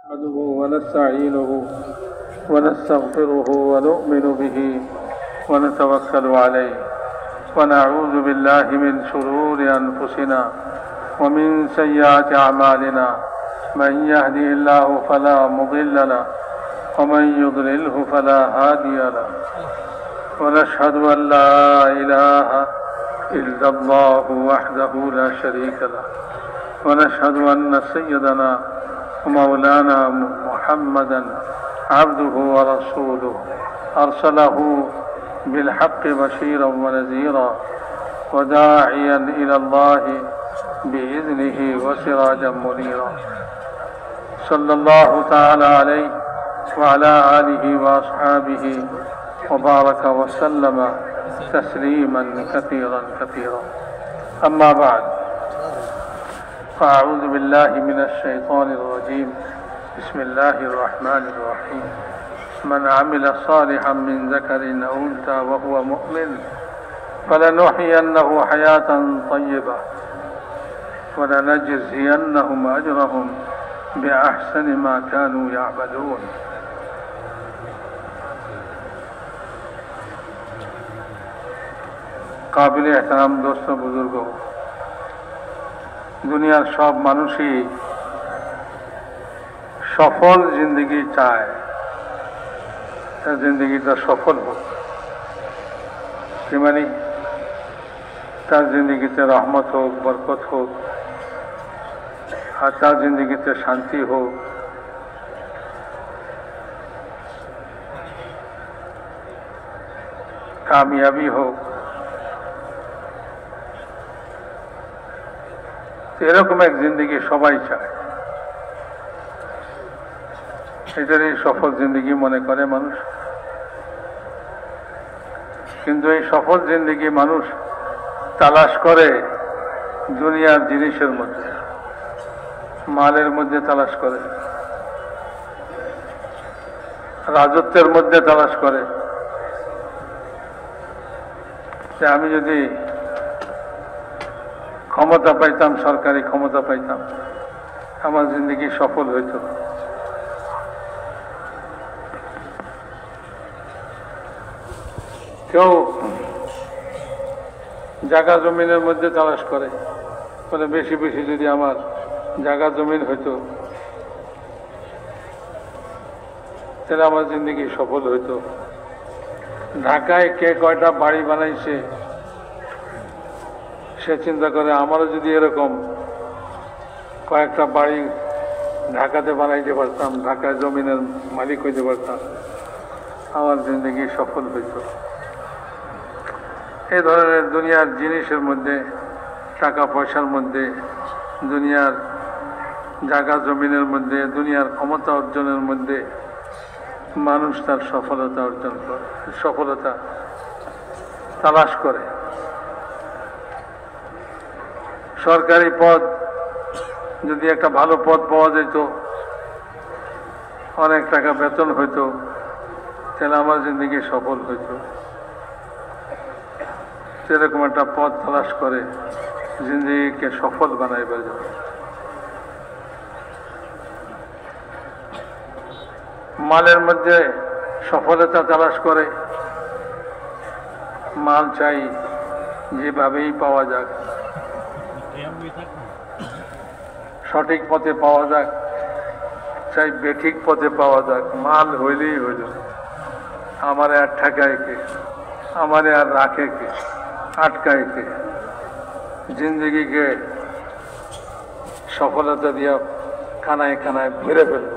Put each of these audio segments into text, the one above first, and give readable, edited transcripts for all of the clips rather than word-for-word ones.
نحمده ونستعينه ونستغفره ونؤمن به ونتوكل عليه ونعوذ بالله من شرور أنفسنا ومن سيئات أعمالنا من يهده الله فلا مضل له ومن يضلله فلا هادي له ونشهد أن لا إله إلا الله وحده لا شريك له ونشهد أن سيدنا ومولانا محمدا عبده ورسوله أرسله بالحق بشيرا ونذيرا وداعيا إلى الله بإذنه وسراجا منيرا صلى الله تعالى عليه وعلى آله وأصحابه وبارك وسلم تسليما كثيرا كثيرا. أما بعد، فأعوذ بالله من الشيطان الرجيم. بسم الله الرحمن الرحيم. من عمل صالحا من ذكر أو أنثى وهو مؤمن فلنحيينه حياة طيبة ولنجزينهم أجرهم بأحسن ما كانوا يعملون. কাবিল এহতারাম দোস্ত বুজুর্গ, দুনিয়ার সব মানুষই সফল জিন্দগি চায়, তার জিন্দগিটা সফল হোক। কি মানে তার জিন্দগিতে রহমত হোক, বরকত হোক, আর তার জিন্দগিতে শান্তি হোক। কামিয়াবি হোক। এরকম এক জিন্দগি সবাই চায়। এটারই সফল জিন্দগি মনে করে মানুষ। কিন্তু এই সফল জিন্দগি মানুষ তালাশ করে দুনিয়ার জিনিসের মধ্যে, মালের মধ্যে তালাশ করে, রাজত্বের মধ্যে তালাশ করে যে আমি যদি ক্ষমতা পাইতাম, সরকারি ক্ষমতা পাইতাম, আমার জিন্দগি সফল হইত। কেউ জায়গা জমিনের মধ্যে তালাশ করে, বলে বেশি বেশি যদি আমার জায়গা জমিন হইতো তাহলে আমার জিন্দগি সফল হইত। ঢাকায় কে কয়টা বাড়ি বানাইছে সে চিন্তা করে আমারও যদি এরকম কয়েকটা বাড়ি ঢাকাতে বানাইতে পারতাম, ঢাকায় জমিনের মালিক হইতে পারতাম, আমার জিন্দগি সফল হইত। এই ধরনের দুনিয়ার জিনিসের মধ্যে, টাকা পয়সার মধ্যে, দুনিয়ার জায়গা জমিনের মধ্যে, দুনিয়ার ক্ষমতা অর্জনের মধ্যে মানুষ তার সফলতা অর্জন করে, সফলতা তালাশ করে। সরকারি পদ, যদি একটা ভালো পদ পাওয়া যেত, অনেক টাকা বেতন হইত, তাহলে আমার জিন্দগি সফল হইত। সেরকম একটা পদ তালাশ করে জিন্দগিকে সফল বানাইবার জন্য। মালের মধ্যে সফলতা তালাশ করে, মাল চাই যেভাবেই পাওয়া যাক, সঠিক পথে পাওয়া যাক, চাই বেঠিক পথে পাওয়া যাক, মাল হইলেই হইল। আমারে আর ঠেকায় কে, আমারে আর রাখে কে, আটকায় কে? জিন্দগিকে সফলতা দিয়া খানায় খানায় ভরে ফেলব,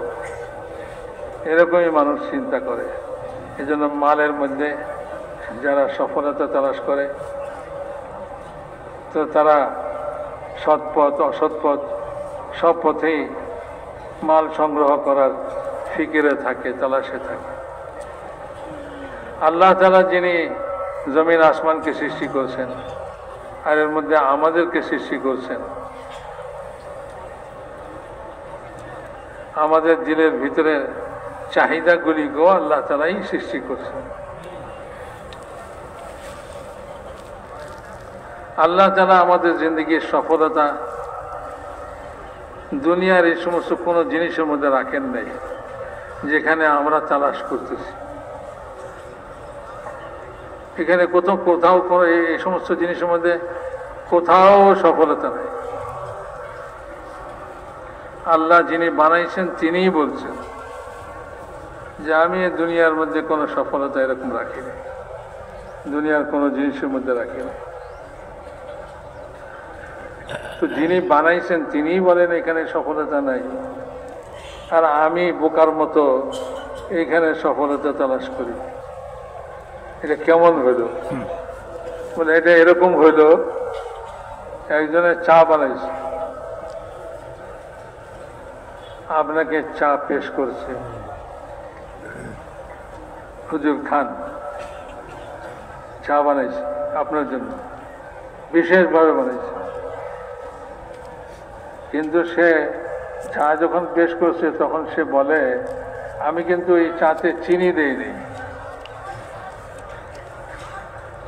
এরকমই মানুষ চিন্তা করে। এজন্য মালের মধ্যে যারা সফলতা তালাশ করে, তো তারা সৎপথ অসৎপথ সব পথেই মাল সংগ্রহ করার ফিকিরে থাকে, তালাশে থাকে। আল্লাহ তাআলা যিনি জমিন আসমানকে সৃষ্টি করছেন আর এর মধ্যে আমাদেরকে সৃষ্টি করছেন, আমাদের দিলের ভিতরে চাহিদাগুলিকেও আল্লাহ তাআলাই সৃষ্টি করছেন। আল্লাহ তাআলা আমাদের জিন্দগির সফলতা দুনিয়ার এই সমস্ত কোনো জিনিসের মধ্যে রাখেন নাই যেখানে আমরা তালাশ করতেছি। এখানে কোথাও এই সমস্ত জিনিসের মধ্যে কোথাও সফলতা নেই। আল্লাহ যিনি বানাইছেন তিনিই বলছেন যে আমি দুনিয়ার মধ্যে কোনো সফলতা এরকম রাখিনি, দুনিয়ার কোনো জিনিসের মধ্যে রাখিনি। তো যিনি বানাইছেন তিনিই বলেন এখানে সফলতা নাই, আর আমি বোকার মতো এইখানে সফলতা তালাশ করি। এটা কেমন হইল? বলে এটা এরকম হইল, একজনের চা বানাইছে, আপনাকে চা পেশ করছে, হুজুর খান, চা বানাইছে আপনার জন্য, বিশেষভাবে বানাইছে। কিন্তু সে চা যখন পেশ করছে তখন সে বলে আমি কিন্তু এই চাতে চিনি দেই,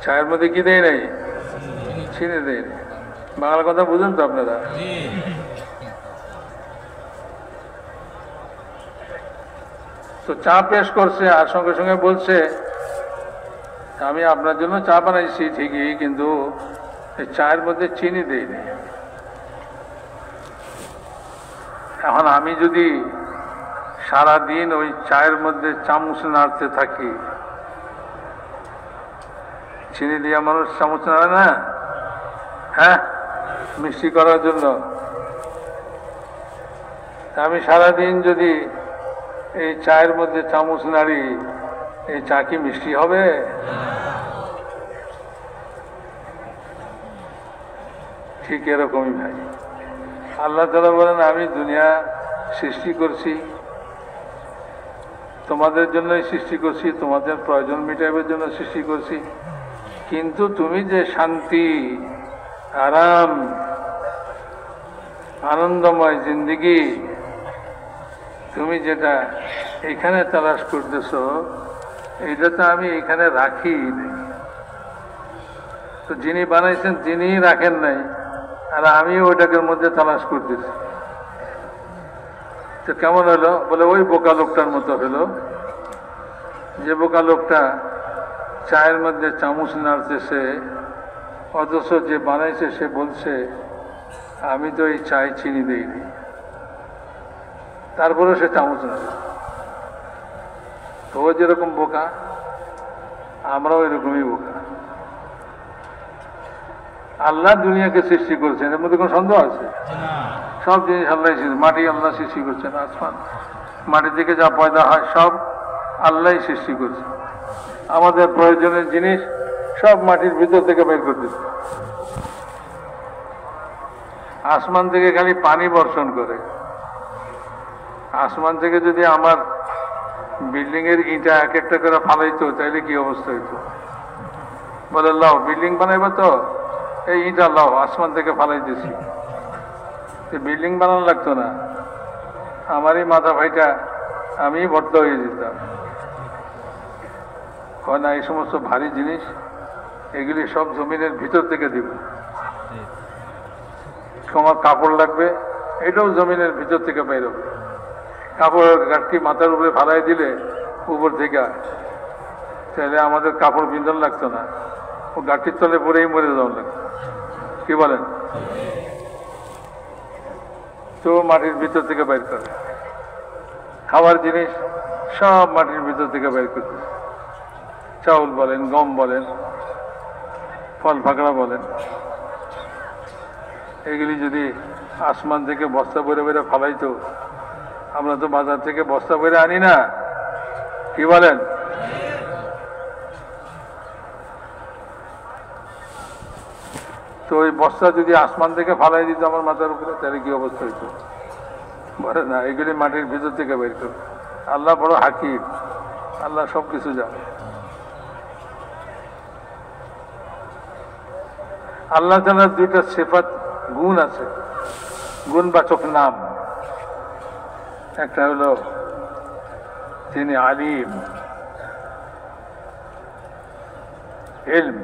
চায়ের মধ্যে কি দেয় নাই? চিনি দেয় নাই। বাংলা কথা বুঝেন তো আপনারা? তো চা পেশ করছে আর সঙ্গে সঙ্গে বলছে আমি আপনার জন্য চা বানাইছি ঠিকই, কিন্তু এই চায়ের মধ্যে চিনি দেই নাই। এখন আমি যদি সারাদিন ওই চায়ের মধ্যে চামচ নাড়তে থাকি, চিনি দিয়া মানুষ চামচ নাড়ে না? হ্যাঁ, মিষ্টি করার জন্য। আমি সারাদিন যদি এই চায়ের মধ্যে চামচ নাড়ি, এই চা কি মিষ্টি হবে? ঠিক এরকমই ভাই, আল্লাহ তাআলা বলেন আমি দুনিয়া সৃষ্টি করছি, তোমাদের জন্যই সৃষ্টি করছি, তোমাদের প্রয়োজন মেটাবার জন্য সৃষ্টি করছি, কিন্তু তুমি যে শান্তি, আরাম, আনন্দময় জিন্দেগি তুমি যেটা এখানে তালাশ করতেছ, এইটা তো আমি এখানে রাখি নাই। তো যিনি বানাইছেন তিনিই রাখেন নাই, আর আমি ওইটাকে মধ্যে তালাশ করতেছি। তো কেমন হলো? বলে ওই বোকা লোকটার মতো হলো, যে বোকা লোকটা চায়ের মধ্যে চামচ নাড়তেছে, অথচ যে বানাইছে সে বলছে আমি তো এই চায়ে চিনি দেইনি, তারপরে সে চামচ নাড়ে। তো ও যেরকম বোকা, আমরাও এরকমই বোকা। আল্লাহ দুনিয়াকে সৃষ্টি করছেন, এর মধ্যে কোনো সন্দেহ আছে? সব জিনিস আল্লাহ সৃষ্টি, মাটি আল্লাহ সৃষ্টি করছেন, আসমান মাটি থেকে যা পয়দা হয় সব আল্লাহ সৃষ্টি করছে। আমাদের প্রয়োজনের জিনিস সব মাটির ভিতর থেকে বের করতেছে। আসমান থেকে খালি পানি বর্ষণ করে। আসমান থেকে যদি আমার বিল্ডিং এর ইটা এক একটা করে ফালাইতো তাইলে কি অবস্থা হইতো? বলে লাও বিল্ডিং বানাইবো তো এই ইটা লাও, আসমান থেকে ফালাই দিছি, বিল্ডিং বানানো লাগতো না, আমারই মাথা ভাইটা আমি ভর্তা হয়ে যেতাম। কয় না এই সমস্ত ভারী জিনিস এগুলি সব জমিনের ভিতর থেকে দিব। তোমার কাপড় লাগবে, এটাও জমিনের ভিতর থেকে বের হবে। কাপড়ের গাঠটি মাথার উপরে ফালাই দিলে উপর থেকে, তাহলে আমাদের কাপড় বিন্দন লাগতো না, ও গাঠটির তলে পরেই মরে যাওয়া লাগতো। কি বলেন? তো মাটির ভিতর থেকে বের করে খাবার জিনিস সব মাটির ভিতর থেকে বের করতে, চাউল বলেন, গম বলেন, ফল ফাকড়া বলেন, এগুলি যদি আসমান থেকে বস্তা ভরে ভরে ফালাইতো, আমরা তো বাজার থেকে বস্তা ভরে আনি না। কি বলেন? তো ওই বস্তা যদি আসমান থেকে ফালাই দিত আমার মাথার উপরে, তাহলে কি অবস্থা হইতো? বলে না, এগুলি মাটির ভিতর থেকে বের করবে। আল্লাহ বড় হাকিম, আল্লাহ সব কিছু জানে। আল্লাহ তাআলার দুইটা সিফাত গুণ আছে, গুণবাচক নাম। একটা হলো তিনি আলিম, ইলম,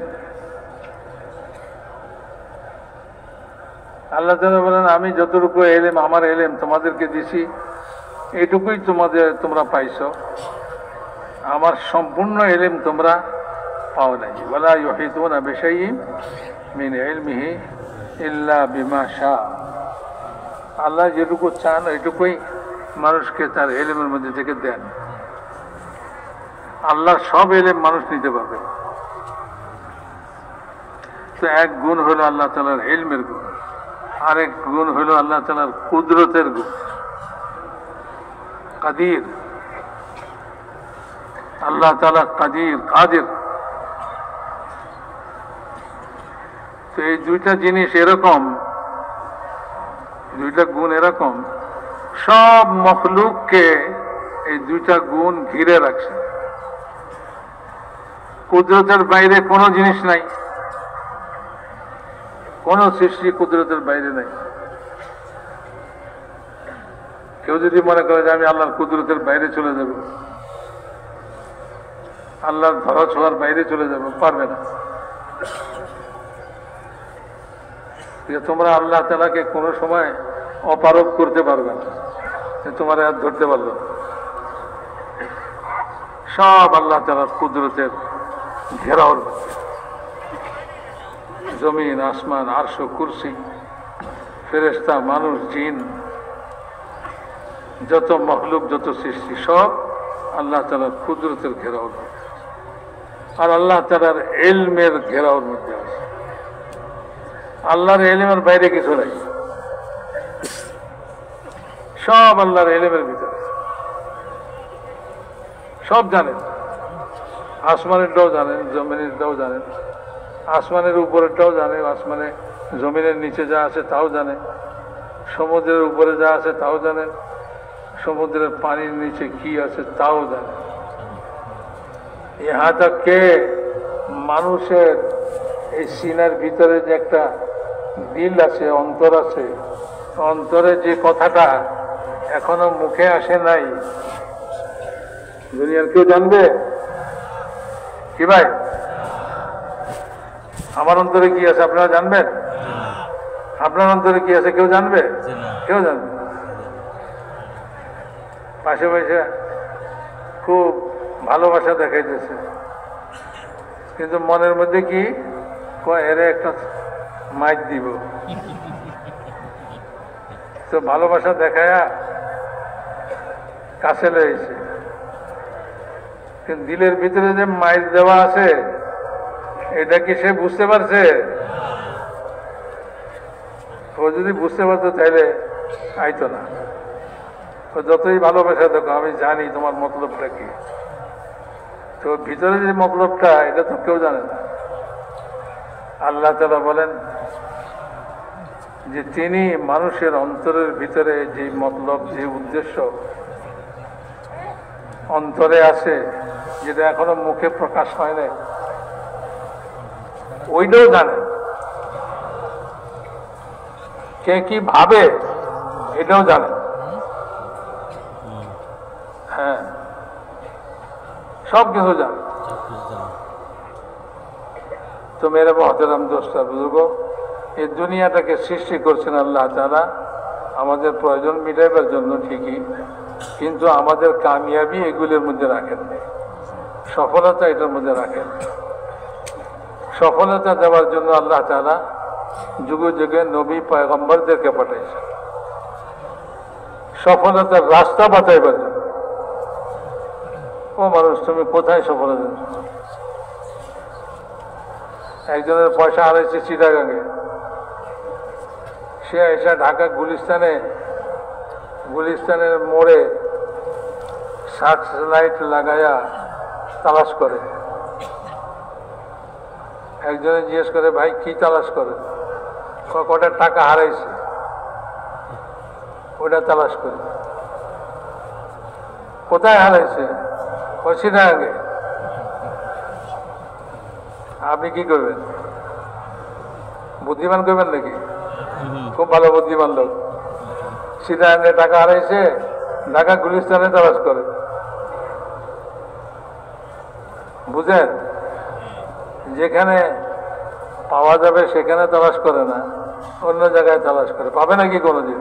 আল্লাহ তাআলা বলেন, আমি যতটুকু এলেম, আমার এলেম তোমাদেরকে দিছি, এইটুকুই তোমরা পাইছো, আমার সম্পূর্ণ এলেম তোমরা পাও নাই। ওয়ালা ইউহিতুনা বিশাইইন মিন ইলমিহি ইল্লা বিমা শাআ। আল্লাহ যেটুকু চান এইটুকুই মানুষকে তার এলেমের মধ্যে থেকে দেন। আল্লাহর সব এলেম মানুষ নিতে পারবে। তো এক গুণ হলো আল্লাহ তাআলার ইলমের গুণ, আরেক গুণ হলো আল্লাহ তাআলার কুদরতের গুণ, কাদির। আল্লাহ তাআলা কাদির, কাদির। তো এই দুইটা জিনিস এরকম, দুইটা গুণ এরকম, সব মখলুককে এই দুইটা গুণ ঘিরে রাখছে। কুদরতের বাইরে কোনো জিনিস নাই, কোন সৃষ্টি কুদরতের বাইরে নাই। কেউ যদি মনে করে যে আমি আল্লাহর কুদরতের বাইরে চলে যাব, আল্লাহর ধরা ছোঁয়ার বাইরে চলে যাব, পারবে না। তোমরা আল্লাহ তাআলাকে কোনো সময় অপারগ করতে পারবে না, তোমার হাত ধরতে পারলো। সব আল্লাহ তাআলার কুদরতের ঘেরাওর মধ্যে, জমিন, আসমান, আরশ, কুরসি, ফেরেশতা, মানুষ, জিন, যত মখলুক, যত সৃষ্টি, সব আল্লাহ তাআলার কুদরতের ঘেরাওর মধ্যে, আর আল্লাহ তাআলার ইলমের ঘেরাওর মধ্যে আছে। আল্লাহর ইলমের বাইরে কিছু নাই, সব আল্লাহর ইলমের ভিতরে। সব জানেন, আসমানেরটাও জানেন, জমিনেরটাও জানেন, আসমানের উপরেরটাও জানে, আসমানে জমিনের নিচে যা আছে তাও জানে, সমুদ্রের উপরে যা আছে তাও জানে, সমুদ্রের পানির নিচে কি আছে তাও জানে। ইহা তাকে মানুষের এই সিনার ভিতরে যে একটা দিল আছে, অন্তর আছে, অন্তরে যে কথাটা এখনো মুখে আসে নাই, দুনিয়ার কেউ জানবে কি ভাই? আমার অন্তরে কি আছে আপনারা জানবেন? আপনার অন্তরে কি আছে কেউ জানবে? কেউ জানবে? পাশে পাশে খুব ভালোবাসা দেখাইতেছে, কিন্তু মনের মধ্যে কি এরে একটা মাইক দিব। তো ভালোবাসা দেখায়া কাছে লেগেছে, কিন্তু দিলের ভিতরে যে মাইক দেওয়া আছে এটা কি সে বুঝতে পারছে? ও যদি বুঝতে পারতো তাহলে আইতো না। ও যতই ভালোবাসা দেখো, আমি জানি তোমার মতলবটা কি, তো ভিতরে যে মতলবটা এটা তো কেউ জানে না। আল্লাহ তাআলা বলেন যে তিনি মানুষের অন্তরের ভিতরে যে মতলব, যে উদ্দেশ্য অন্তরে আছে, যেটা এখনো মুখে প্রকাশ হয় নাই, ওইটাও জানেন। কে কি ভাবে এটাও জানেন। হ্যাঁ, সব কিছু জানেন। তো মেরে মহতারাম দোস্তা বুজুর্গ, এই দুনিয়াটাকে সৃষ্টি করছেন আল্লাহ তাআলা আমাদের প্রয়োজন মিটাইবার জন্য ঠিকই, কিন্তু আমাদের কামিয়াবি এগুলির মধ্যে রাখেন, সফলতা এটার মধ্যে রাখেন। সফলতা দেওয়ার জন্য আল্লাহ তাআলা যুগে যুগে নবী পয়গম্বরদেরকে পাঠাইছেন, সফলতার রাস্তা বাতাইবার জন্য। ও মানুষ, তুমি কোথায় সফলতা? একজনের পয়সা হারাইছে চিটাগাঙে, সে এসে ঢাকা গুলিস্তানের মোড়ে সার্চ লাইট লাগাইয়া তালাশ করে। একজনে জিজ্ঞেস করে, ভাই কি তালাশ করে? কটা টাকা হারাইছে, ওটা তালাশ করে। কোথায় হারাইছে? চিটাগাঙে। আপনি কি করবেন? বুদ্ধিমান করবেন নাকি? খুব ভালো বুদ্ধিমান লোক। চিটাগাঙে টাকা হারাইছে, ঢাকা গুলিস্তানে তালাশ করে। বুঝেন, যেখানে পাওয়া যাবে সেখানে তালাশ করে না, অন্য জায়গায় তালাশ করে, পাবে নাকি কোনোদিন?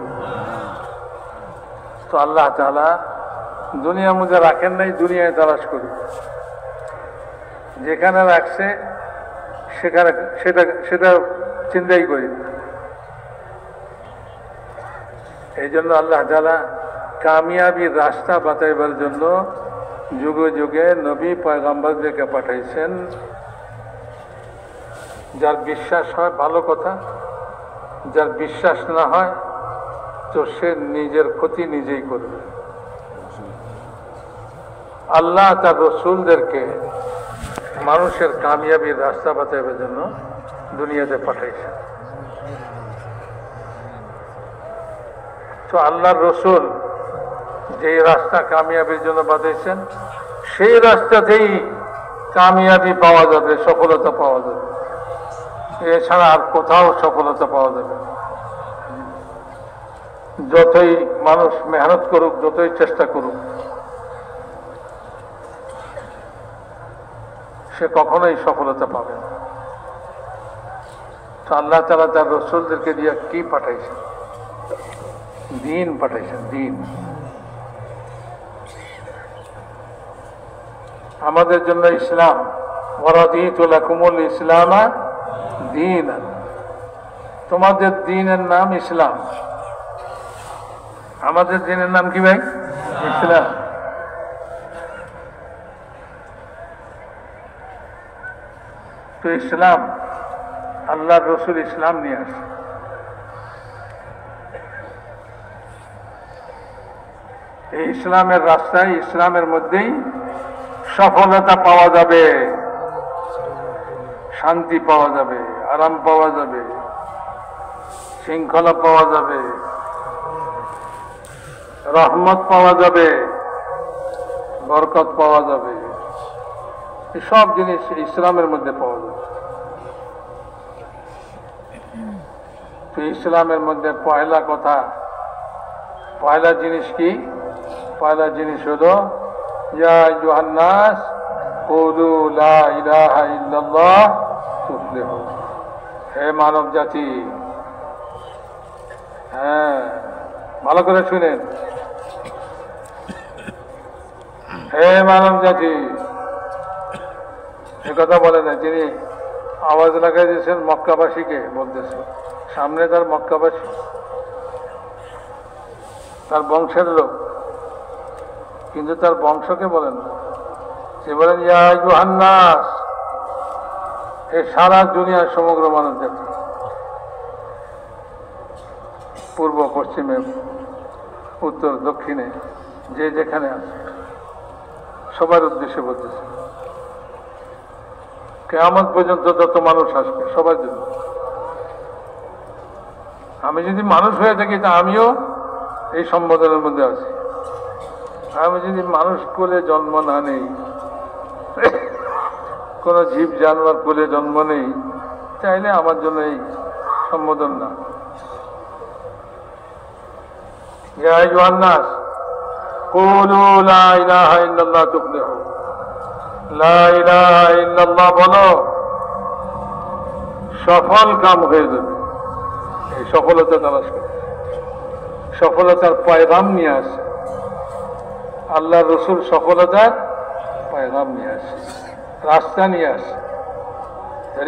তো আল্লাহ তাআলা দুনিয়ার মধ্যে রাখেন নাই, দুনিয়ায় তালাশ করি। যেখানে রাখছে সেখানে সেটা চিন্তাই করি। এই জন্য আল্লাহ তাআলা কামিয়াবির রাস্তা বাতাইবার জন্য যুগে যুগে নবী পয়গম্বরদেরকে পাঠাইছেন। যার বিশ্বাস হয় ভালো কথা, যার বিশ্বাস না হয় তো সে নিজের ক্ষতি নিজেই করবে। আল্লাহ তার রসুলদেরকে মানুষের কামিয়াবির রাস্তা বাতাইবার জন্য দুনিয়াতে পাঠাইছেন। তো আল্লাহর রসুল যেই রাস্তা কামিয়াবির জন্য বাতাইছেন সেই রাস্তাতেই কামিয়াবি পাওয়া যাবে, সফলতা পাওয়া যাবে। এছাড়া আর কোথাও সফলতা পাওয়া যাবে না। যতই মানুষ মেহনত করুক, যতই চেষ্টা করুক, সে কখনোই সফলতা পাবে না। তো আল্লাহ তাআলা তার রসুলদেরকে দিয়ে কি পাঠাইছেন? দিন পাঠাইছেন, দিন। আমাদের জন্য ইসলাম, ওয়ারাদিতু লাকুমুল ইসলামা দীনান, তোমাদের দ্বীনের নাম ইসলাম। আমাদের দ্বীনের নাম কি ভাই? ইসলাম। তো ইসলাম, আল্লাহর রসুল ইসলাম নিয়ে আসে। এই ইসলামের রাস্তায়, ইসলামের মধ্যেই সফলতা পাওয়া যাবে, শান্তি পাওয়া যাবে, আরাম পাওয়া যাবে, শৃঙ্খলা পাওয়া যাবে, রহমত পাওয়া যাবে, বরকত পাওয়া যাবে। সব জিনিস ইসলামের মধ্যে পাওয়া যাবে। তো ইসলামের মধ্যে পয়লা কথা, পয়লা জিনিস কি? পয়লা জিনিস হলো ইয়া আইয়ুহান নাস কুলু লা ইলাহা ইল্লাল্লাহ তুফলিহু। হে মানব জাতি, হ্যাঁ ভালো করে শুনেন, হে মানব জাতি। এ কথা বলে না, যিনি আওয়াজ লাগাই দিয়েছেন মক্কাবাসীকে বলতেছে, সামনে তার মক্কাবাসী, তার বংশের লোক, কিন্তু তার বংশকে বলেন না। সে বলেন ইয়া আইয়ুহান নাস, এই সারা দুনিয়ার সমগ্র মানব জাতি, পূর্ব পশ্চিমে উত্তর দক্ষিণে যে যেখানে আছে সবার উদ্দেশ্যে বলতেছে। কিয়ামত পর্যন্ত যত মানুষ আসবে সবার জন্য। আমি যদি মানুষ হয়ে থাকি তা আমিও এই সম্বোধনের মধ্যে আছি। আমি যদি মানুষ কোলে জন্ম না নেই, কোন জীব জানোয়ার কোলে জন্ম নেই, চাইলে আমার জন্য এই সম্বোধন না। ইয়া আইয়ুহান নাস কুলু লা ইলাহা ইল্লাল্লাহ তুফলিহু। লা ইলাহা ইল্লাল্লাহ বলো, সফল কাম হয়ে যাবে। এই সফলতা তালাশ করে, সফলতার পয়গাম নিয়ে আসে। আল্লাহ রসুল সফলতার পয়গাম নিয়ে আসে, রাস্তা নিয়ে আসে,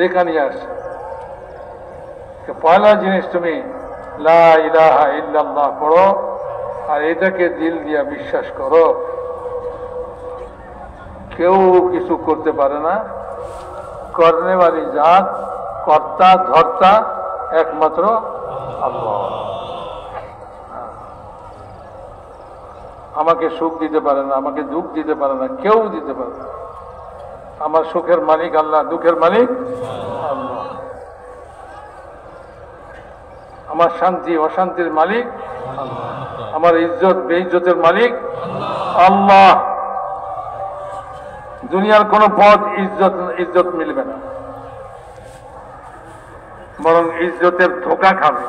রেখা নিয়ে আসে। পয়লা জিনিস তুমি লা ইলাহা ইল্লাল্লাহ পড়ো, আর এটাকে দিল দিয়া বিশ্বাস করো কেউ কিছু করতে পারে না। করনে वाली জাত, কর্তা ধর্তা একমাত্র আল্লাহ। আমাকে সুখ দিতে পারে না, আমাকে দুঃখ দিতে পারে না, কেউ দিতে পারে না। আমার সুখের মালিক আল্লাহ, দুঃখের মালিক আল্লাহ। আমার শান্তি অশান্তির মালিক আল্লাহ, আমার ইজ্জত বেইজ্জতের মালিক আল্লাহ। দুনিয়ার কোন পদ ইজ্জত মিলবে না, বরং ইজ্জতের ধোঁকা খাবে।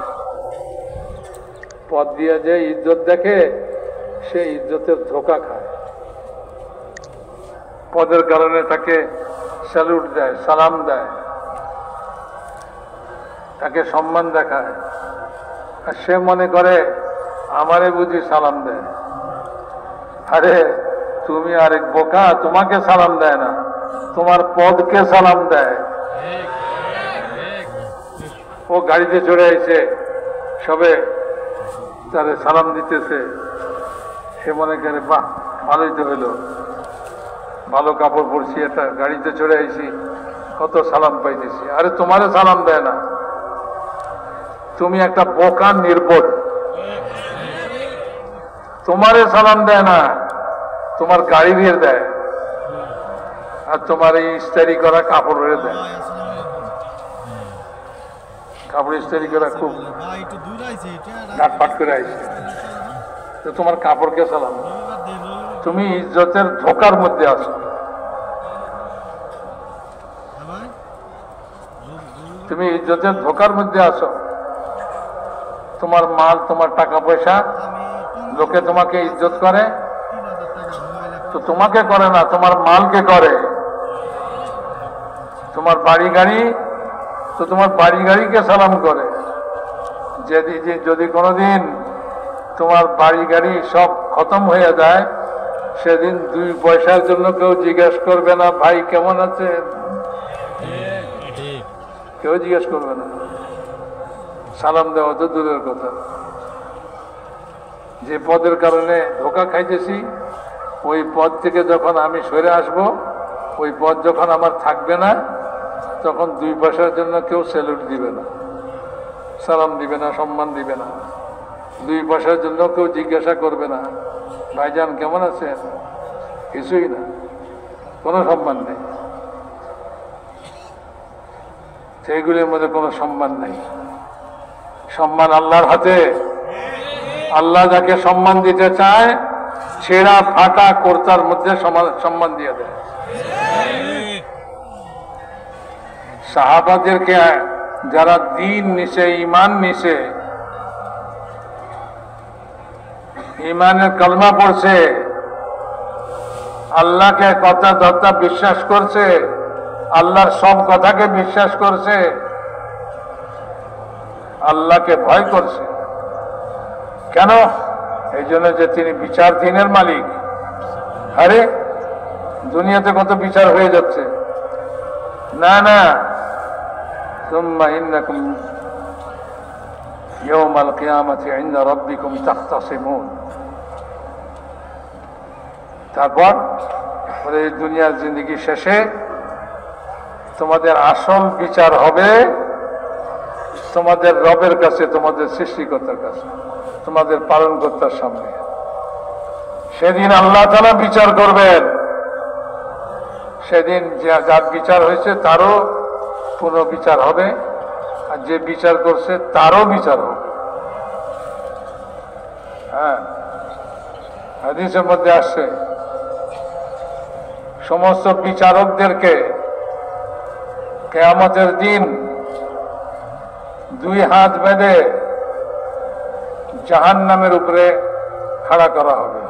পদ দিয়ে যে ইজ্জত দেখে সে ইজ্জতের ধোঁকা খায়। পদের কারণে তাকে স্যালুট দেয়, সালাম দেয়, তাকে সম্মান দেখায়, আর সে মনে করে আমারে বুঝি সালাম দেয়। আরে তুমি আরেক বোকা, তোমাকে সালাম দেয় না, তোমার পদকে সালাম দেয়। ও গাড়িতে চড়ে এসে সবে তারে সালাম দিতেছে, সে মনে করে বাহ ভালোই তো হইলো, ভালো কাপড় পরছি, একটা গাড়িতে চড়ে আইছি, কত সালাম পাইতেছি। আরে তোমারে সালাম দেয় না, তুমি একটা বোকা নির্বোধ, তোমারে সালাম দেয় না, তোমার গাড়ি দিয়ে দেয়, আর তোমার এই ইস্তারি করা কাপড় হয়ে দেয়। কাপড় ইস্তারি করা খুব ডাটপাট করে আইছে, তো তোমার কাপড়কে সালাম। তুমি ইজ্জতের ধোকার মধ্যে আছো, তুমি ইজ্জতের ধোকার মধ্যে আছো। তোমার মাল, তোমার টাকা পয়সা, লোকে তোমাকে ইজ্জত করে, তো তোমাকে করে না, তোমার মালকে করে। তোমার বাড়ি গাড়ি, তো তোমার বাড়ি গাড়িকে সালাম করে। যদি কোনোদিন তোমার বাড়ি গাড়ি সব খতম হয়ে যায়, সেদিন 2 পয়সার জন্য কেউ জিজ্ঞেস করবে না ভাই কেমন আছে, কেউ জিজ্ঞেস করবে না। সালাম দেওয়া তো দূরের কথা। যে পদের কারণে ধোকা খাইতেছি, ওই পদ থেকে যখন আমি সরে আসব, ওই পদ যখন আমার থাকবে না, তখন 2 পয়সার জন্য কেউ স্যালুট দিবে না, সালাম দিবে না, সম্মান দিবে না। 2 পয়সার জন্য কেউ জিজ্ঞাসা করবে না ভাইজান কেমন আছেন, কিছুই না, কোনো সম্মান নেই। সেইগুলির মধ্যে কোনো সম্মান নেই। সম্মান আল্লাহর হাতে। আল্লাহ যাকে সম্মান দিতে চায়, ছেঁড়া ফাটা কর্তার মধ্যে সম্মান দিয়ে দেয়। সাহাবাদেরকে যারা দিন নিছে, ইমান নিছে, ইমানের কলমা পড়ছে, আল্লাহকে কথা ধর্তা বিশ্বাস করছে, আল্লাহর সব কথাকে বিশ্বাস করছে, আল্লাহকে ভয় করছে। কেন? এই জন্য যে তিনি বিচারধীনের মালিক। আরে দুনিয়াতে কত বিচার হয়ে যাচ্ছে। না না, সুম্মা ইন্নাকুম ইয়াওমাল কিয়ামাতি ইনদা রাব্বিকুম তাখতাসিমুন। তারপর এই দুনিয়ার জিন্দেগি শেষে তোমাদের আসল বিচার হবে তোমাদের রবের কাছে, তোমাদের সৃষ্টিকর্তার কাছে, তোমাদের পালনকর্তার সামনে। সেদিন আল্লাহ তাআলা বিচার করবেন। সেদিন যার বিচার হয়েছে তারও পুনর্বিচার হবে, আর যে বিচার করছে তারও বিচার হবে। হ্যাঁ, হাদিসের মধ্যে আসছে সমস্ত বিচারকদেরকে কিয়ামতের দিন 2 হাত বেঁধে জাহান্নামের উপরে খাড়া করা হবে।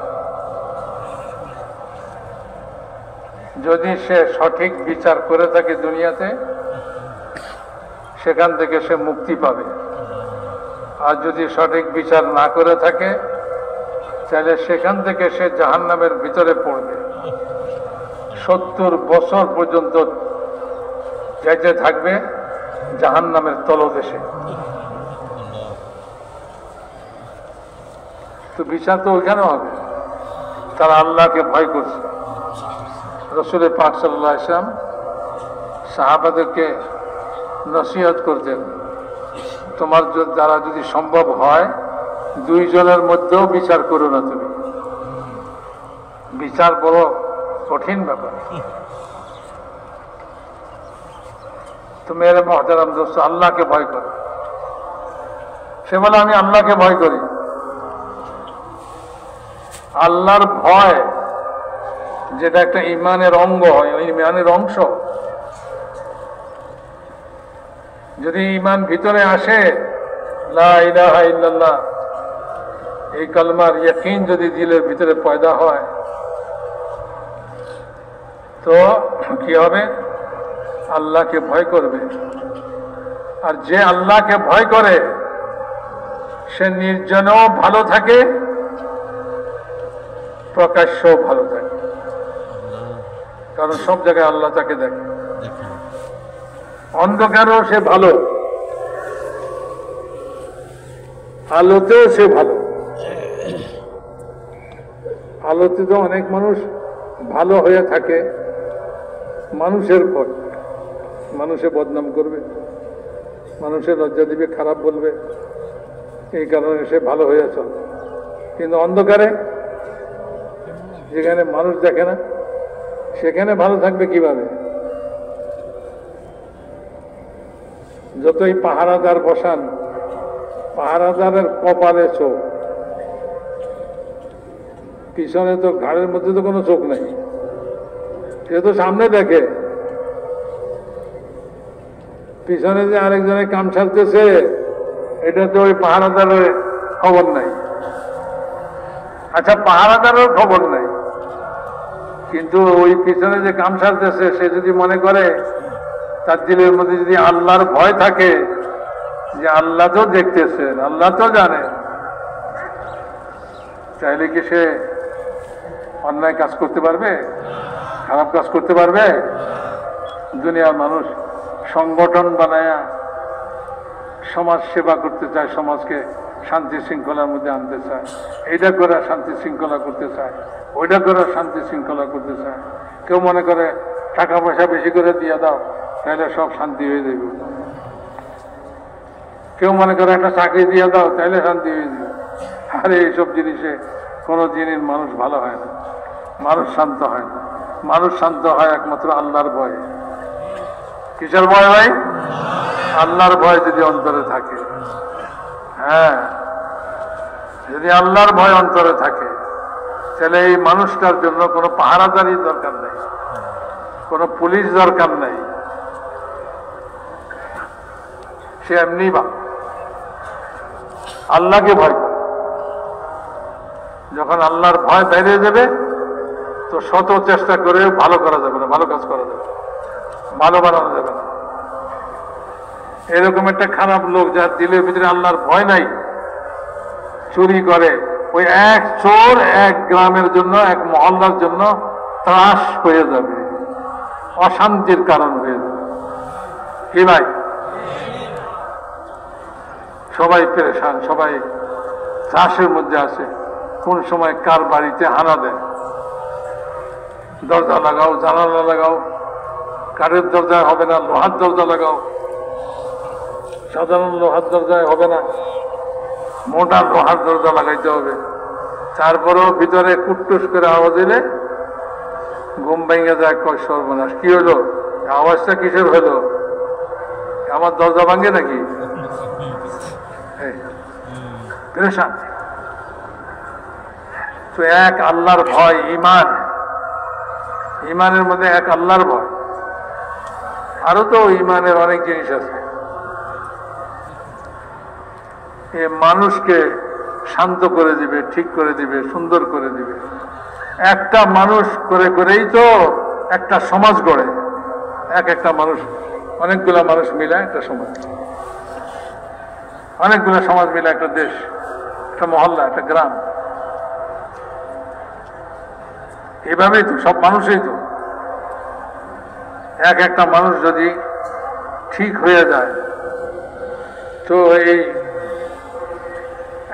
যদি সে সঠিক বিচার করে থাকে দুনিয়াতে, সেখান থেকে সে মুক্তি পাবে। আর যদি সঠিক বিচার না করে থাকে, তাহলে সেখান থেকে সে জাহান্নামের ভিতরে পড়বে। 70 বছর পর্যন্ত যেতে থাকবে জাহান্নামের তলদেশে। তো বিচার তো ওইখানে হবে। তারা আল্লাহকে ভয় করছে। রাসূল পাক সাল্লাল্লাহু আলাইহি ওয়াসাল্লাম সাহাবাদেরকে নসিহত করতেন, তোমার দ্বারা যদি সম্ভব হয় 2 জনের মধ্যেও বিচার করো না। তুমি বিচার বড় কঠিন ব্যাপার। তো মেরে মহতারাম দোস্ত, আল্লাহকে ভয় করো। সে বলে আমি আল্লাহকে ভয় করি। আল্লাহর ভয় যেটা একটা ইমানের অঙ্গ, ইমানের অংশ। যদি ইমান ভিতরে আসে, লা ইলাহা ইল্লাল্লাহ, এই কালমার ইয়াকিন যদি দিলের ভিতরে পয়দা হয়, তো কি হবে? আল্লাহকে ভয় করবে। আর যে আল্লাহকে ভয় করে সে নির্জনেও ভালো থাকে, প্রকাশ্যও ভালো থাকে, কারণ সব জায়গায় আল্লাহ তাকে দেখে। অন্ধকারও সে ভালো, আলোতেও সে ভালো। আলোতে তো অনেক মানুষ ভালো হয়ে থাকে মানুষের পর, মানুষে বদনাম করবে, মানুষের লজ্জা দিবে, খারাপ বলবে, এই কারণে সে ভালো হয়ে চলবে। কিন্তু অন্ধকারে যেখানে মানুষ দেখে না সেখানে ভালো থাকবে কিভাবে? যতই পাহারাদার বসান, পাহারাদারের কপালে চোখ, পিছনে তো ঘাড়ের মধ্যে তো কোনো চোখ নাই, সে তো সামনে দেখে, পিছনে যে আরেকজনের কাম ছাড়তেছে এটা তো ওই পাহারাদারের খবর নাই। আচ্ছা, পাহারাদারের খবর নাই, কিন্তু ওই পিছনে যে কাম ছাড়তেছে সে যদি মনে করে, তার দিলের মধ্যে যদি আল্লাহর ভয় থাকে যে আল্লাহ তো দেখতেছেন, আল্লাহ তো জানেন, চাইলে কি সে অন্যায় কাজ করতে পারবে? খারাপ কাজ করতে পারবে? দুনিয়ার মানুষ সংগঠন বানায়া সমাজ সেবা করতে চায়, সমাজকে শান্তি শৃঙ্খলার মধ্যে আনতে চায়, এইটা করে শান্তি শৃঙ্খলা করতে চায়, ওইটা করে শান্তি শৃঙ্খলা করতে চায়। কেউ মনে করে টাকা পয়সা বেশি করে দিয়ে দাও তাহলে সব শান্তি হয়ে যাবে, কেউ মনে করে একটা চাকরি দিয়ে দাও তাহলে শান্তি হয়ে যাবে। আরে এইসব জিনিসে কোনো জিনিস মানুষ ভালো হয় না, মানুষ শান্ত হয় না। মানুষ শান্ত হয় একমাত্র আল্লাহর ভয়ে। কিসের ভয় ভাই? আল্লাহর ভয় যদি অন্তরে থাকে, হ্যাঁ, যদি আল্লাহর ভয় অন্তরে থাকে তাহলে এই মানুষটার জন্য কোনো পাহারাদারি দরকার নেই, কোনো পুলিশ দরকার নেই, সে এমনি আল্লাহকে ভয় করে। যখন আল্লাহর ভয় বেরিয়ে যাবে তো শত চেষ্টা করে ভালো করা যাবে না, ভালো কাজ করা যাবে, ভালো বানানো যাবে না। এরকম একটা খারাপ লোক যার দিলের ভিতরে আল্লাহর ভয় নাই, চুরি করে, ওই এক চোর এক গ্রামের জন্য, এক মহল্লার জন্য ত্রাস হয়ে যাবে, অশান্তির কারণ হয়ে যাবে। কি ভাই? সবাই পেরেশান, সবাই ত্রাসের মধ্যে আছে। কোন সময় কার বাড়িতে হানা দেয়, দরজা লাগাও, জানালা লাগাও, কাঠের দরজায় হবে না, লোহার দরজা লাগাও, সাধারণ লোহার দরজায় হবে না, মোটা লোহার দরজা লাগাইতে হবে। তারপরেও ভিতরে কুটটুস করে আওয়াজ এলে ঘুম ভেঙে যায়, কয় সর্বনাশ, কি হলো, আওয়াজটা কিসের হলো, আমার দরজা ভাঙে নাকি? পেরেশান। তো এক আল্লাহর ভয়, ইমান, ইমানের মধ্যে এক আল্লাহর ভয়। আরো তো ইমানের অনেক জিনিস আছে, এ মানুষকে শান্ত করে দিবে, ঠিক করে দিবে, সুন্দর করে দিবে। একটা মানুষ করে করেই তো একটা সমাজ গড়ে। একটা মানুষ, অনেকগুলা মানুষ মিলে একটা সমাজ, অনেকগুলা সমাজ মিলে একটা দেশ, একটা মহল্লা, একটা গ্রাম। এভাবেই তো সব মানুষই তো, একটা মানুষ যদি ঠিক হয়ে যায় তো এই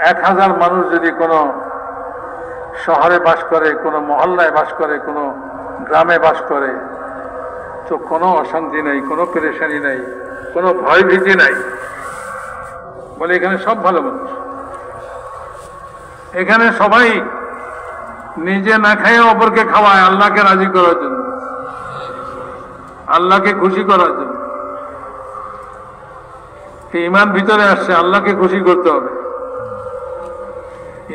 1000 মানুষ যদি কোনো শহরে বাস করে, কোনো মহল্লায় বাস করে, কোনো গ্রামে বাস করে, তো কোনো অশান্তি নাই, কোনো পেরেশানি নাই, কোনো ভয় ভীতি নাই। বলে এখানে সব ভালো মানুষ, এখানে সবাই নিজে না খাইয়ে অপরকে খাওয়ায় আল্লাহকে রাজি করার জন্য, আল্লাহকে খুশি করার জন্য। ইমান ভিতরে আসছে, আল্লাহকে খুশি করতে হবে।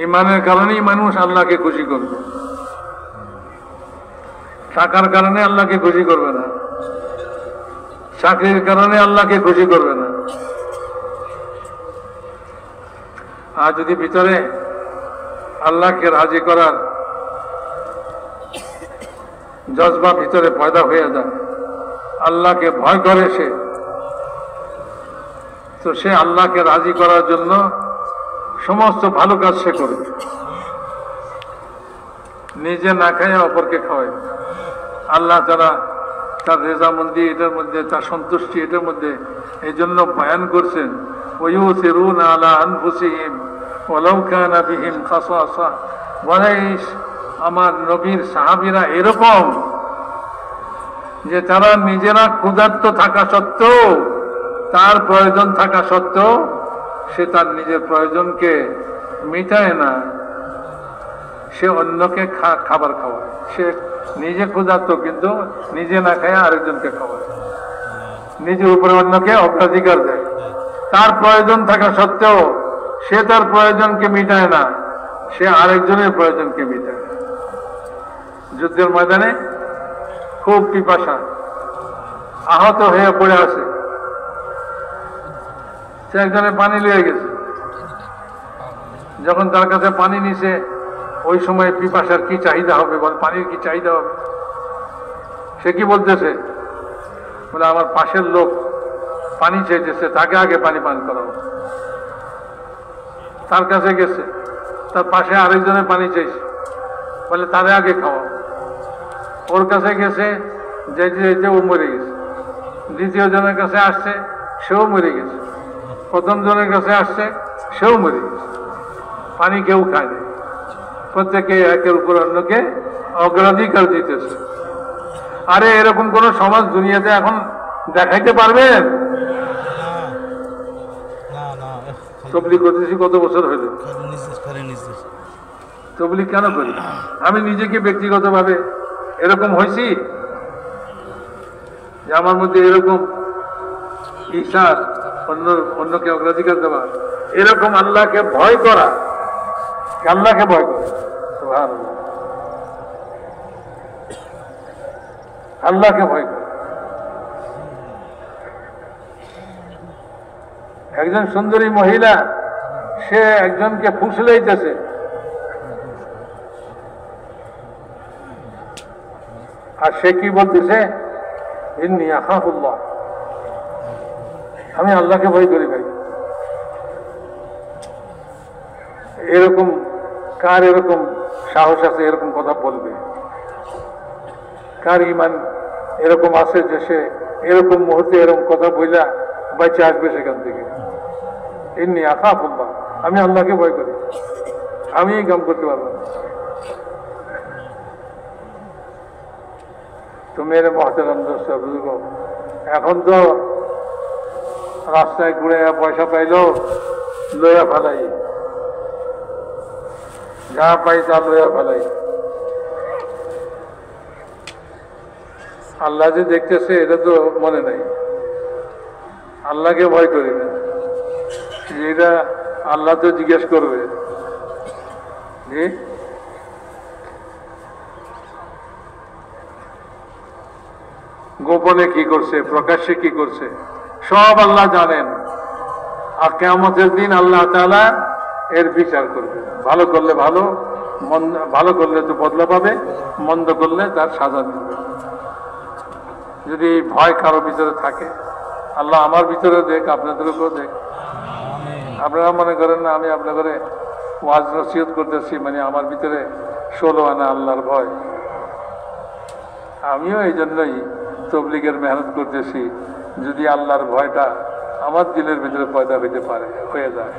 ইমানের কারণেই মানুষ আল্লাহকে খুশি করবে, টাকার কারণে আল্লাহকে খুশি করবে না, চাকরির কারণে আল্লাহকে খুশি করবে না। আর যদি ভিতরে আল্লাহকে রাজি করার জজবা ভিতরে পয়দা হয়ে যায়, আল্লাহকে ভয় করে সে, তো সে আল্লাহকে রাজি করার জন্য সমস্ত ভালো কাজ সে করবে, নিজে না খায় অপরকে খাওয়ায়। আল্লাহ তারা তার রেজামন্দি এটার মধ্যে, তার সন্তুষ্টি এটার মধ্যে এই জন্য বয়ান করছেন, ওয়ুসিরুনা আলা আনফুসিহিম ওয়ালাউ কানা বিহিম খাসাসা। বলে আমার নবীর সাহাবীরা এরকম যে তারা নিজেরা ক্ষুধার্ত থাকা সত্ত্বেও, তার প্রয়োজন থাকা সত্ত্বেও সে তার নিজের প্রয়োজনকে মিটায় না, সে অন্যকে খাবার খাওয়ায়। সে নিজে ক্ষুধার্ত কিন্তু নিজে না খায় আরেকজনকে খাওয়ায়, নিজের উপরে অন্যকে অগ্রাধিকার দেয়। তার প্রয়োজন থাকা সত্ত্বেও সে তার প্রয়োজনকে মিটায় না, সে আরেকজনের প্রয়োজনকে মিটায়। যুদ্ধের ময়দানে খুব পিপাসা, আহত হয়ে পড়ে আছে, সে একজনের পানি লিয়ে গেছে। যখন তার কাছে পানি নিছে, ওই সময় পিপাসার কি চাহিদা হবে, বল পানির কি চাহিদা হবে, সে কি বলতেছে, বলে আমার পাশের লোক পানি চাইতেছে, তাকে আগে পানি পান করাবো। তার কাছে গেছে, তার পাশে আরেকজনের পানি চাইছে, বলে তারে আগে খাওয়া। ওর কাছে গেছে, যেতে যেতে ও মরে গেছে। দ্বিতীয় জনের কাছে আসছে, সেও মরে গেছে। প্রথম জনের কাছে আসছে, সেও মরে গেছে। পানি কেউ খায়নি, প্রত্যেকে একের উপর অন্যকে অগ্রাধিকার দিতেছে। আরে এরকম কোন সমাজ দুনিয়াতে এখন দেখাইতে পারবেন? তবলিগ করতেছি কত বছর হইল, তবলিগ কেন করি? আমি নিজেকে ব্যক্তিগতভাবে এরকম হয়েছি যে আমার মধ্যে এরকম ঈশার অন্যকে অগ্রাধিকার দেওয়া, এরকম আল্লাহকে ভয় করা, আল্লাহকে ভয় করা, সুবহানাল্লাহ, আল্লাহকে ভয় করা। একজন সুন্দরী মহিলা, সে একজনকে ফুসলাইতেছে, আর সে কি বলতেছে, ইন্নী আখাফুল্লাহ, আমি আল্লাহকে ভয় করি। ভাই এরকম কার এরকম সাহস আছে এরকম কথা বলবে? কার ইমান এরকম আছে যে সে এরকম মুহূর্তে এরকম কথা বইলা বাঁচে আসবে সেখান থেকে? ইন্নী আখাফুল্লাহ, আমি আল্লাহকে ভয় করি, আমি এই কাম করতে পারবো না। তো মেরে মহতারাম দোস্ত বুঝব, এখন তো রাস্তায় ঘুরে পয়সা পাইলেও লইয়া ফেলাই, যা পাই তা লইয়া ফেলাই। আল্লাহ যে দেখতেছে এটা তো মনে নাই, আল্লাহকে ভয় করি না। এটা আল্লাহ তো জিজ্ঞেস করবে, জি গোপনে কি করছে, প্রকাশ্যে কি করছে, সব আল্লাহ জানেন। আর কিয়ামতের দিন আল্লাহ তাআলা এর বিচার করবে। ভালো করলে ভালো, ভালো করলে তো বদলা পাবে, মন্দ করলে তার সাজা দিবে। যদি ভয় কারো ভিতরে থাকে, আল্লাহ আমার ভিতরে দেখ, আপনাদেরকেও দেখ। আপনারা মনে করেন না আমি আপনাদের ওয়াজ নসিহত করতেছি, মানে আমার ভিতরে 16 আনা আল্লাহর ভয়। আমিও এই জন্যই তবলিগের মেহনত করতেছি, যদি আল্লাহর ভয়টা আমার দিলের ভিতরে পয়দা হইতে পারে, হয়ে যায়।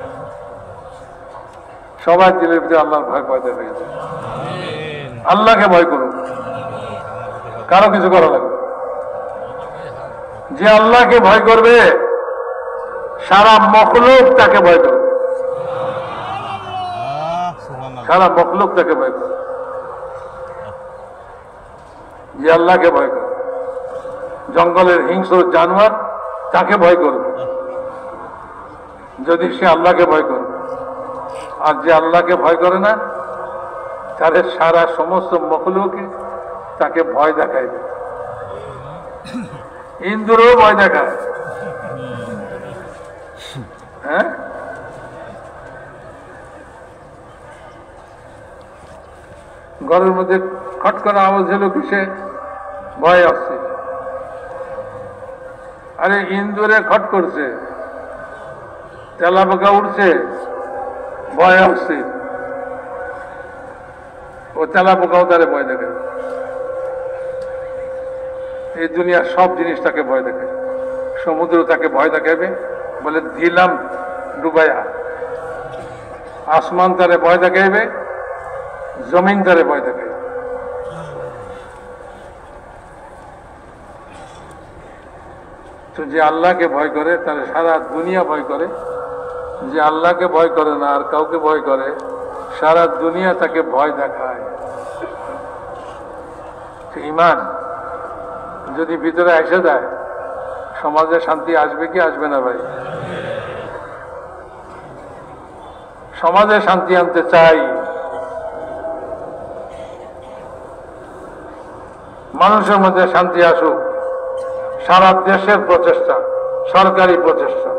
সবার দিলের ভিতরে আল্লাহর ভয় পয়দা হয়ে যায়। আল্লাহকে ভয় করুন, কারো কিছু করা লাগবে। যে আল্লাহকে ভয় করবে, সারা মখলুক তাকে ভয় করবে, সারা মখলুক তাকে ভয় করবে। যে আল্লাহকে ভয় করবে, জঙ্গলের হিংস্র জানোয়ার তাকে ভয় করবে যদি সে আল্লাহকে ভয় করবে। আর যে আল্লাহকে ভয় করে না, তাদের সারা সমস্ত মখলুকে তাকে ভয় দেখাইবে। ইন্দ্রও ভয় দেখায়, হ্যাঁ। ঘরের মধ্যে খট করে আওয়াজ হলো, কিসে? ভয় আসছে। আরে ইন্দুরে খট করছে, তেলাপোকা উঠছে, ভয় আসছে, ও তেলাপোকাও তারে ভয় দেখে। এই দুনিয়ার সব জিনিস তাকে ভয় দেখে। সমুদ্র তাকে ভয় দেখাবে, বলে দিলাম ডুবাইয়া। আসমান তারে ভয় দেখাইবে, জমিন তারে ভয় দেখাইবে। তো যে আল্লাহকে ভয় করে তারে সারা দুনিয়া ভয় করে। যে আল্লাহকে ভয় করে না আর কাউকে ভয় করে, সারা দুনিয়া তাকে ভয় দেখায়। ঈমান যদি ভিতরে এসে যায়, সমাজে শান্তি আসবে কি আসবে না ভাই? সমাজে শান্তি আনতে চাই, মানুষের মধ্যে শান্তি আসুক। সারা দেশের প্রচেষ্টা, সরকারি প্রচেষ্টা,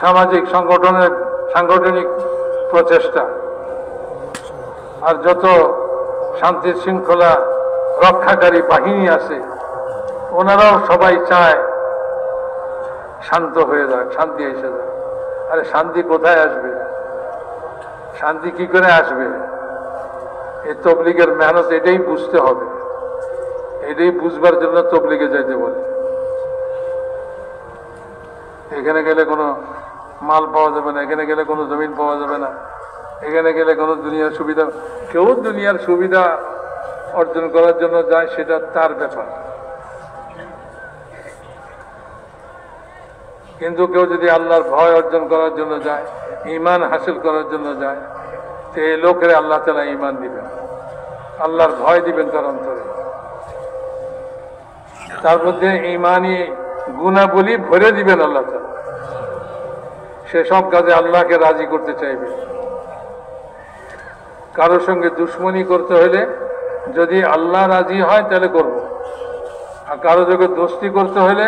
সামাজিক সাংগঠনিক প্রচেষ্টা, আর যত শান্তি শৃঙ্খলা রক্ষাকারী বাহিনী আছে, ওনারাও সবাই চায় শান্ত হয়ে যাক, শান্তি এসে যাক। আরে শান্তি কোথায় আসবে? শান্তি কি করে আসবে? এই তবলিগের মেহনত এটাই বুঝতে হবে। এটাই বুঝবার জন্য তবলিগে যাইতে বলে। এখানে গেলে কোনো মাল পাওয়া যাবে না, এখানে গেলে কোনো জমিন পাওয়া যাবে না, এখানে গেলে কোনো দুনিয়ার সুবিধা। কেউ দুনিয়ার সুবিধা অর্জন করার জন্য যায়, সেটা তার ব্যাপার। কিন্তু কেউ যদি আল্লাহর ভয় অর্জন করার জন্য যায়, ঈমান হাসিল করার জন্য যায়, তো এই লোকের আল্লাহ তাআলা ঈমান দিবেন, আল্লাহর ভয় দিবেন তার অন্তরে। তার মধ্যে ঈমানি গুণাবলী ভরে দিবেন আল্লাহ তাআলা। সে সব কাজে আল্লাহকে রাজি করতে চাইবে। কারোর সঙ্গে দুশ্মনী করতে হলে যদি আল্লাহ রাজি হয় তাহলে করব, আর কারো সঙ্গে দোস্তি করতে হলে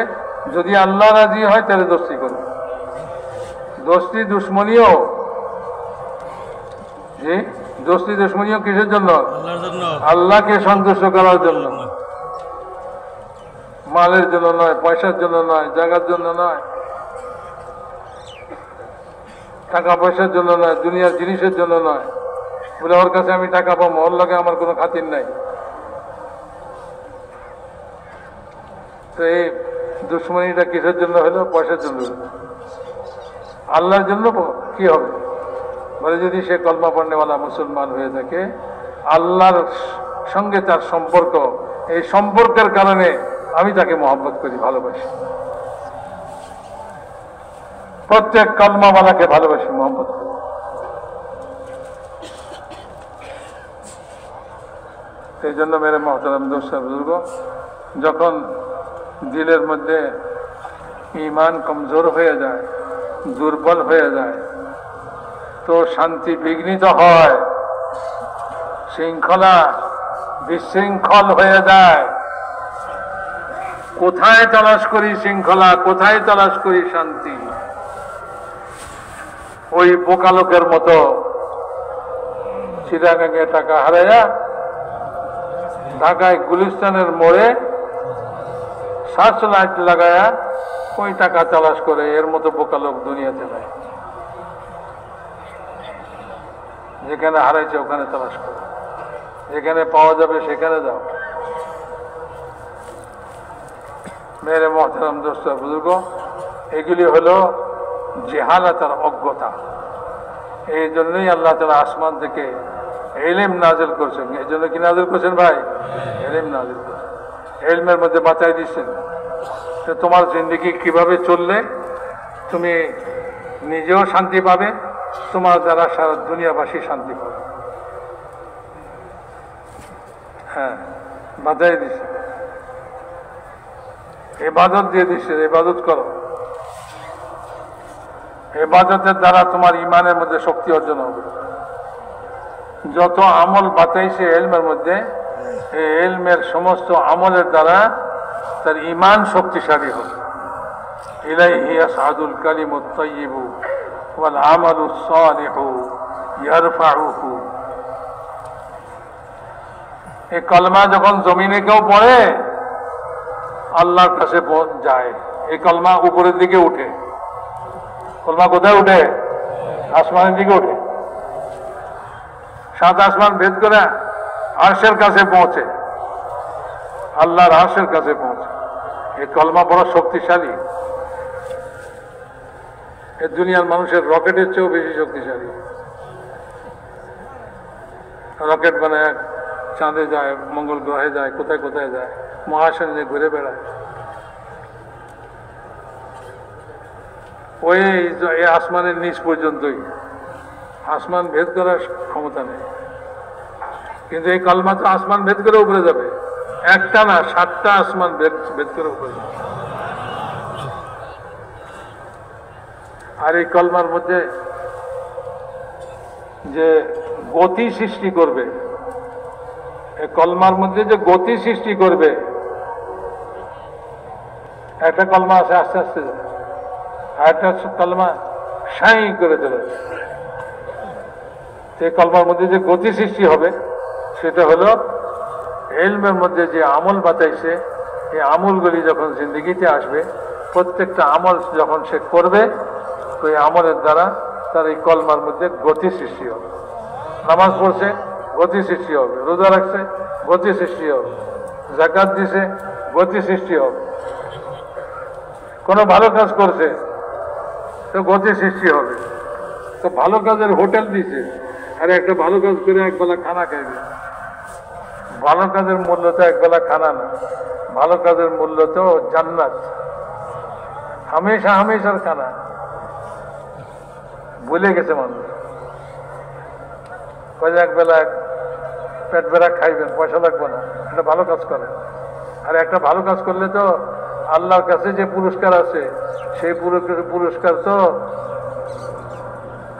যদি আল্লাহ রাজি হয় তাহলে দোস্তি করব। দোস্তি দুশ্মনীও, জি, দোস্তি দুশ্মনীও কিসের জন্য? আল্লাহকে সন্তুষ্ট করার জন্য, মালের জন্য নয়, পয়সার জন্য নয়, জায়গার জন্য নয়, টাকা পয়সার জন্য নয়, দুনিয়ার জিনিসের জন্য নয়। বলে ওর কাছে আমি টাকা পাবো, ওর লগে আমার কোনো খাতির নাই। তো এই দুশ্মনীটা কিসের জন্য হলো? পয়সার জন্য। আল্লাহর জন্য কি হবে? বলে যদি সে কলমা পড়নেওয়ালা মুসলমান হয়ে থাকে, আল্লাহর সঙ্গে তার সম্পর্ক, এই সম্পর্কের কারণে আমি তাকে মহব্বত করি, ভালোবাসি। প্রত্যেক কলমাওয়ালাকে ভালোবাসি, মহব্বত করি। সেই জন্য মেরে মহতারাম দোস্ত বুজুর্গ, যখন দিলের মধ্যে ঈমান কমজোর হয়ে যায়, দুর্বল হয়ে যায়, তো শান্তি বিঘ্নিত হয়, শৃঙ্খলা বিশৃঙ্খল হয়ে যায়। কোথায় তলাশ করি শৃঙ্খলা, কোথায় তলাশ করি শান্তি? ওই বোকা লোকের মতো চিটাগাঙে টাকা হারাইয়া ঢাকায় গুলিস্তানের মোড়ে সার্চ লাইট লাগায়া ওই টাকা তালাশ করে, এর মতো বোকা লোক দুনিয়াতে নাই। যেখানে হারাইছে ওখানে তালাশ করে, যেখানে পাওয়া যাবে সেখানে যাও। মেরে মহতারাম দোস্ত বুজুর্গ, এগুলি হলো জেহালাত আর অজ্ঞতা। এই জন্যই আল্লাহ তাআলা আসমান থেকে ইলম নাযিল করছেন। এই জন্য কি নাযিল করছেন ভাই? ইলম নাযিল করছেন, ইলমের মধ্যে বাঁচাই দিচ্ছেন। তো তোমার জিন্দেগি কিভাবে চললে তুমি নিজেও শান্তি পাবে, তোমার দ্বারা সারা দুনিয়াবাসী শান্তি পাবে। হ্যাঁ, বাঁচাই দিচ্ছে, ইবাদত দিয়ে দিচ্ছে, ইবাদত করো। ইবাদতের দ্বারা তোমার ইমানের মধ্যে শক্তি অর্জন হবে। যত আমল বাতাইছে ইলমের মধ্যে, এই ইলমের সমস্ত আমলের দ্বারা তার ইমান শক্তিশালী হবে। ইলাইহি ইয়াসআদুল কালিমুত তাইয়্যিবু ওয়াল আমালুস সালিহু ইয়ারফাউহু। এই কলমা যখন জমিনে কেউ পড়ে, আল্লাহর কাছে যায়, এই কলমা উপরের দিকে উঠে। কলমা কোথায় উঠে? আসমানের দিকে উঠে, 7 আসমান ভেদ করে আরশের কাছে পৌঁছে, আল্লাহর আরশের কাছে পৌঁছে। এই কলমা বড় শক্তিশালী, এই দুনিয়ার মানুষের রকেটের চেয়েও বেশি শক্তিশালী। রকেট বানায় চাঁদে যায়, মঙ্গল গ্রহে যায়, কোথায় কোথায় যায়, মহাশূন্যে ঘুরে বেড়ায়। ওই আসমানের নিচ পর্যন্তই, আসমান ভেদ করার ক্ষমতা নেই। কিন্তু এই কলমা তো আসমান ভেদ করে উপরে যাবে, একটা না 7টা আসমান ভেদ করে উপরে যাবে। আর এই কলমার মধ্যে যে গতি সৃষ্টি করবে, এই কলমার মধ্যে যে গতি সৃষ্টি করবে, একটা কলমা আছে আস্তে আস্তে যায়, আর একটা কলমা সাই করে চলে যায়। এই কলমার মধ্যে যে গতি সৃষ্টি হবে সেটা হলো ইলমের মধ্যে যে আমল বাঁচাইছে, এই আমলগুলি যখন জিন্দগিতে আসবে, প্রত্যেকটা আমল যখন সে করবে, ওই আমলের দ্বারা তার এই কলমার মধ্যে গতি সৃষ্টি হবে। নামাজ পড়ছে, গতি সৃষ্টি হবে। রোজা রাখছে, গতি সৃষ্টি হবে। যাকাত দিছে, গতি সৃষ্টি হবে। কোনো ভালো কাজ করছে তো গতি সৃষ্টি হবে। তো ভালো কাজের হোটেল দিছে, আর একটা ভালো কাজ করে একবেলা খানা খাইবে। ভালো কাজের মূল্য তো একবেলা খানা না, ভালো কাজের মূল্য তো জান্নাত, হামেশা হামেশার খানা। ভুলে গেছে মানুষ, একবেলা পেট বেড়া খাইবেন, পয়সা লাগবে না, একটা ভালো কাজ করেন। আর একটা ভালো কাজ করলে তো আল্লাহর কাছে যে পুরস্কার আছে, সেই পুরস্কার তো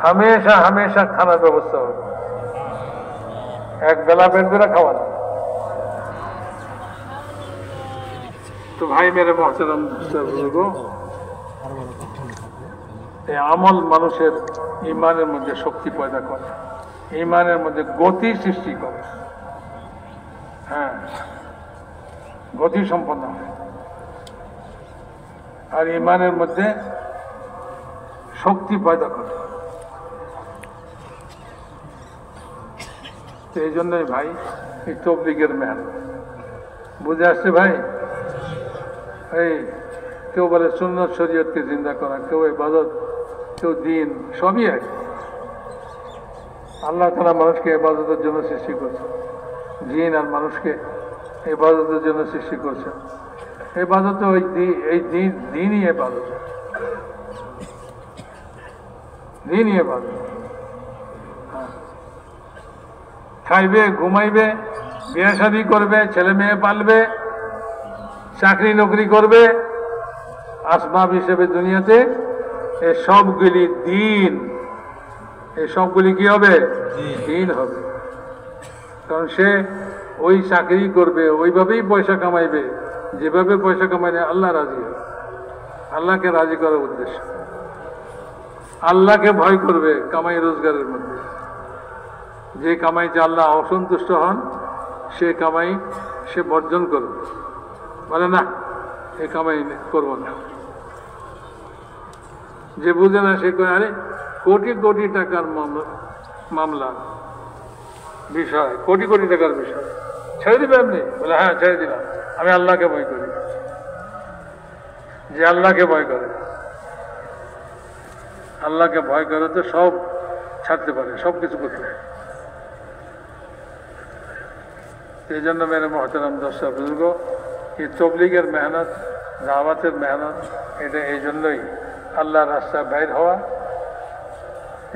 হামেশা হামেশা খানার ব্যবস্থা হবে, এক বেলা পেট বেড়া খাওয়ানো। তো ভাই মেরে মহতারাম বুজুর্গ, এই আমল মানুষের ইমানের মধ্যে শক্তি পয়দা করে, ইমানের মধ্যে গতি সৃষ্টি করে। হ্যাঁ, গতি সম্পন্ন হয়। আর ইমানের মধ্যে শক্তি পয়দা করে। এই জন্যই ভাই এই তবলিগের মেহনত বুঝে আসছে ভাই। এই কেউ বলে সুন্নত শরীয়তকে জিন্দা করা, কেউ ইবাদত, কেউ দিন, সবই এক। আল্লাহ তাআলা মানুষকে ইবাদতের জন্য সৃষ্টি করছে, জিন আর মানুষকে ইবাদতের জন্য সৃষ্টি করছে। ইবাদত ওই দিনই ইবাদত, দিনই ইবাদত। খাইবে, ঘুমাইবে, বিয়ে শাদী করবে, ছেলে মেয়ে পালবে, চাকরি নকরি করবে, আসবাব হিসেবে দুনিয়াতে এই সবগুলি দিন, এই সবগুলি কি হবে? দিন হবে। কারণ সে ওই চাকরি করবে, ওইভাবেই পয়সা কামাইবে যেভাবে পয়সা কামাইলে আল্লাহ রাজি হবে, আল্লাহকে রাজি করার উদ্দেশ্য। আল্লাহকে ভয় করবে কামাই রোজগারের মধ্যে। যে কামাইতে আল্লাহ অসন্তুষ্ট হন, সে কামাই সে বর্জন করবে, বলে না এই কামাই করবো না। যে বুঝে না সে কয় আরে কোটি কোটি টাকার মামলা বিষয়, কোটি কোটি টাকার বিষয়, ছেড়ে দিবে আপনি? বলে হ্যাঁ ছেড়ে দিলাম, আমি আল্লাহকে ভয় করি। যে আল্লাহকে ভয় করে, আল্লাহকে ভয় করে তো সব ছাড়তে পারে, সব কিছু করতে পারে। এই জন্য মেরে মহতারাম দর্শক বুজুর্গ, এই তবলিগের মেহনত, দাওয়াতের মেহনত, এটা এই জন্যই আল্লাহর রাস্তায় বাইর হওয়া।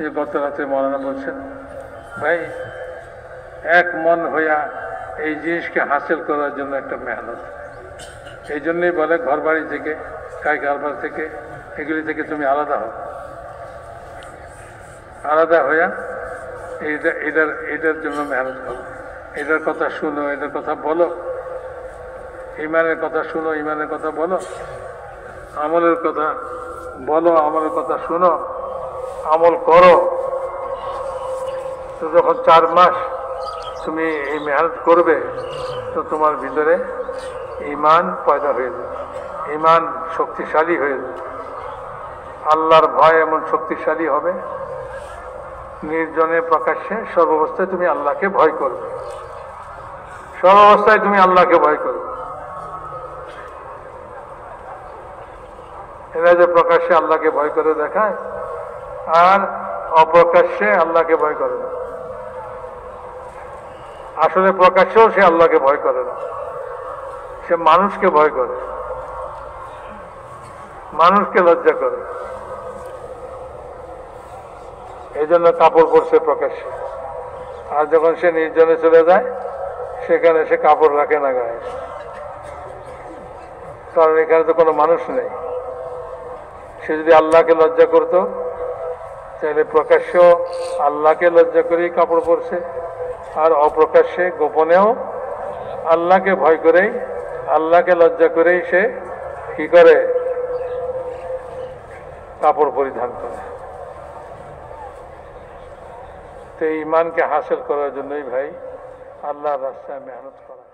এই গত রাতে মৌলানা বলছেন ভাই, এক মন হইয়া এই জিনিসকে হাসিল করার জন্য একটা মেহনত। এই জন্যই বলে ঘর বাড়ি থেকে, কারবার থেকে, এগুলি থেকে তুমি আলাদা হও। আলাদা হইয়া এটার জন্য মেহনত করো, এটার কথা শুনো, এটার কথা বলো, ইমানের কথা শুনো, ইমানের কথা বলো, আমলের কথা বলো, আমলের কথা শুনো, আমল করো। তো যখন 4 মাস তুমি এই মেহনত করবে, তো তোমার ভিতরে ঈমান পয়দা হয়ে যাবে, ঈমান শক্তিশালী হয়ে যাবে। আল্লাহর ভয় এমন শক্তিশালী হবে, নির্জনে প্রকাশ্যে সর্বাবস্থায় তুমি আল্লাহকে ভয় করবে, সর্বাবস্থায় তুমি আল্লাহকে ভয় করবে। এরা যে প্রকাশ্যে আল্লাহকে ভয় করে দেখায় আর অপ্রকাশ্যে আল্লাহকে ভয় করে না। আসলে প্রকাশ্যেও সে আল্লাহকে ভয় করে না, সে মানুষকে ভয় করে, মানুষকে লজ্জা করে। এই জন্য কাপড় পরছে প্রকাশ্যে, আর যখন সে নির্জনে চলে যায় সেখানে সে কাপড় রাখে না গায়ে, কারণ এখানে তো কোনো মানুষ নেই। সে যদি আল্লাহকে লজ্জা করত তাহলে প্রকাশ্য আল্লাহকে লজ্জা করেই কাপড় পরছে, আর অপ্রকাশ্যে গোপনেও আল্লাহকে ভয় করেই, আল্লাহকে লজ্জা করেই সে কি করে, কাপড় পরিধান করে। তো এই ঈমানকে হাসিল করার জন্যই ভাই আল্লাহর রাস্তায় মেহনত করা।